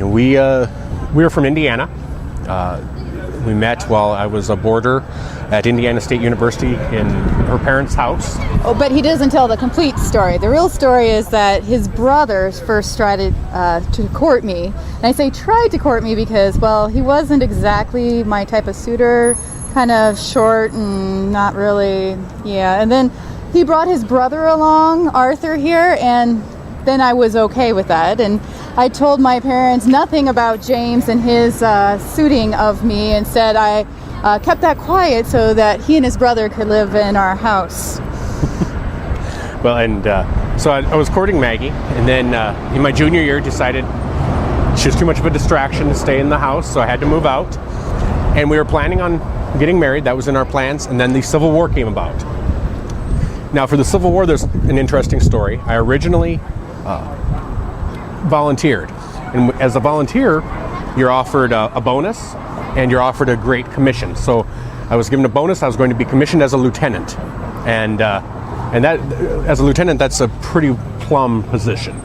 we were from Indiana. We met while I was a boarder at Indiana State University in her parents' house. Oh, but he doesn't tell the complete story. The real story is that his brother first tried to court me. And I say tried to court me because, well, he wasn't exactly my type of suitor, kind of short and not really, yeah. And then he brought his brother along, Arthur, here, and then I was okay with that. And I told my parents nothing about James and his suiting of me, and said I kept that quiet so that he and his brother could live in our house. Well, and so I was courting Maggie, and then in my junior year decided she was too much of a distraction to stay in the house, so I had to move out. And we were planning on getting married. That was in our plans, and then the Civil War came about. Now, for the Civil War, there's an interesting story. I originally volunteered, and as a volunteer, you're offered a bonus, and you're offered a great commission. So I was given a bonus. I was going to be commissioned as a lieutenant, and that, as a lieutenant, that's a pretty plum position.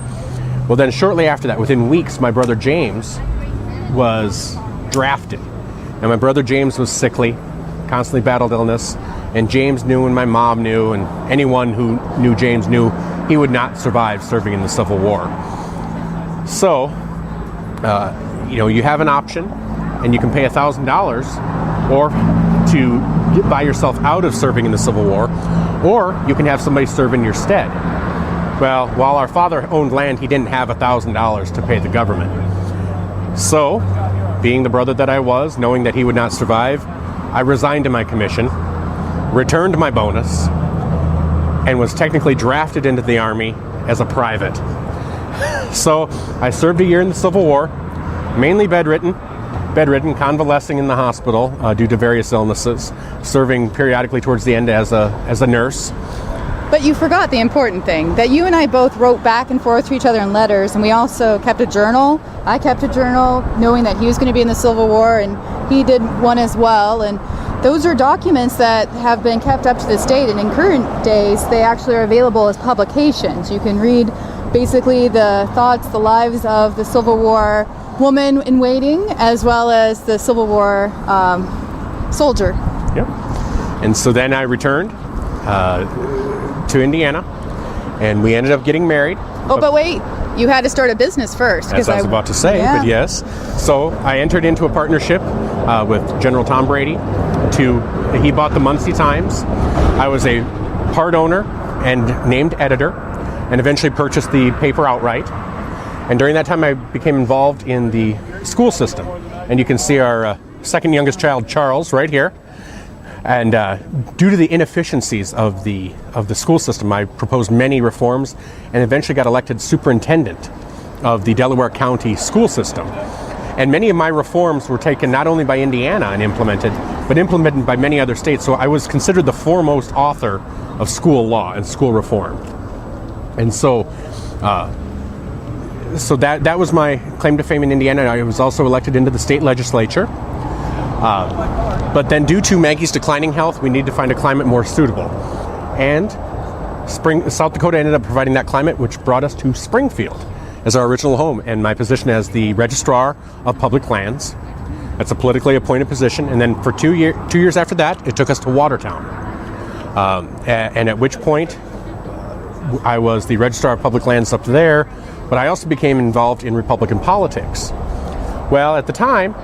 Well, then shortly after that, within weeks, my brother James was drafted. And my brother James was sickly, constantly battled illness, and James knew, and my mom knew, and anyone who knew James knew he would not survive serving in the Civil War. So, you have an option, and you can pay $1,000 or to buy yourself out of serving in the Civil War, or you can have somebody serve in your stead. Well, while our father owned land, he didn't have $1,000 to pay the government. So, being the brother that I was, knowing that he would not survive, I resigned to my commission, returned my bonus, and was technically drafted into the Army as a private. So I served a year in the Civil War, mainly bedridden, convalescing in the hospital due to various illnesses, serving periodically towards the end as a nurse. But you forgot the important thing, that you and I both wrote back and forth to each other in letters, and we also kept a journal. I kept a journal knowing that he was going to be in the Civil War, and he did one as well. And those are documents that have been kept up to this date, and in current days, they actually are available as publications. You can read basically the thoughts, the lives of the Civil War woman in waiting, as well as the Civil War soldier. Yep. And so then I returned to Indiana, and we ended up getting married. Oh, but wait, you had to start a business first. As I was about to say, yeah. But yes. So I entered into a partnership with General Tom Brady. He bought the Muncie Times. I was a part owner and named editor, and eventually purchased the paper outright. And during that time, I became involved in the school system. And you can see our second youngest child, Charles, right here. And due to the inefficiencies of the school system, I proposed many reforms and eventually got elected superintendent of the Delaware County school system. And many of my reforms were taken not only by Indiana and implemented, but implemented by many other states. So I was considered the foremost author of school law and school reform. And so that was my claim to fame in Indiana. I was also elected into the state legislature. But then due to Maggie's declining health, we needed to find a climate more suitable. And South Dakota ended up providing that climate, which brought us to Springfield as our original home, and my position as the Registrar of Public Lands. That's a politically appointed position. And then for 2 years after that, it took us to Watertown. And at which point, I was the Registrar of Public Lands up there, but I also became involved in Republican politics. Well, at the time,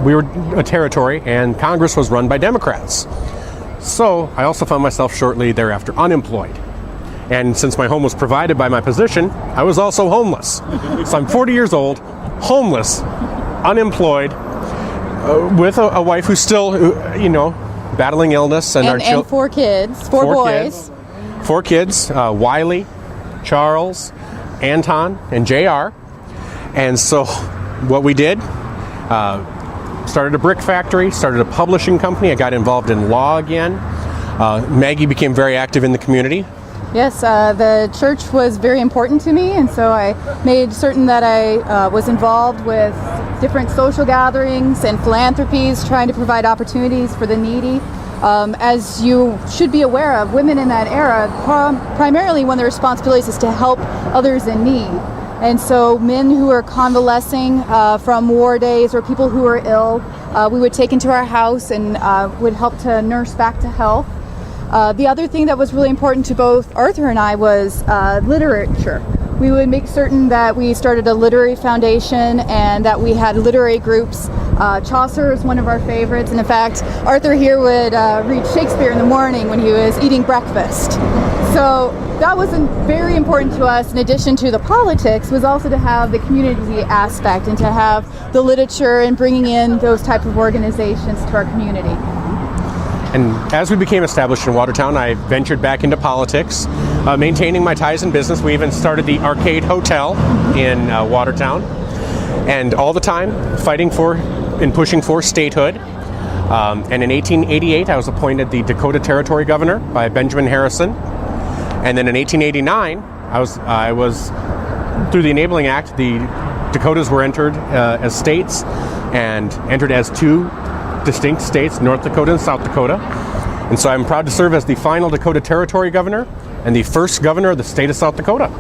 we were a territory, and Congress was run by Democrats. So I also found myself shortly thereafter unemployed. And since my home was provided by my position, I was also homeless. So I'm 40 years old, homeless, unemployed, with a wife who's still, battling illness. And 4 kids, four boys. 4 kids, Wiley, Charles, Anton, and JR. And so what we did, started a brick factory, started a publishing company. I got involved in law again. Maggie became very active in the community. Yes, the church was very important to me, and so I made certain that I was involved with different social gatherings and philanthropies, trying to provide opportunities for the needy. As you should be aware of, women in that era, primarily one of their responsibilities is to help others in need. And so men who are convalescing from war days or people who are ill, we would take into our house and would help to nurse back to health. The other thing that was really important to both Arthur and I was literature. We would make certain that we started a literary foundation and that we had literary groups. Chaucer is one of our favorites, and in fact, Arthur here would read Shakespeare in the morning when he was eating breakfast. So that was very important to us, in addition to the politics, was also to have the community aspect and to have the literature and bringing in those type of organizations to our community. And as we became established in Watertown, I ventured back into politics, maintaining my ties in business. We even started the Arcade Hotel in Watertown, and all the time fighting for and pushing for statehood. And in 1888, I was appointed the Dakota Territory Governor by Benjamin Harrison. And then in 1889, I was through the Enabling Act, the Dakotas were entered as states and entered as two distinct states, North Dakota and South Dakota. And so I'm proud to serve as the final Dakota Territory Governor and the first governor of the state of South Dakota.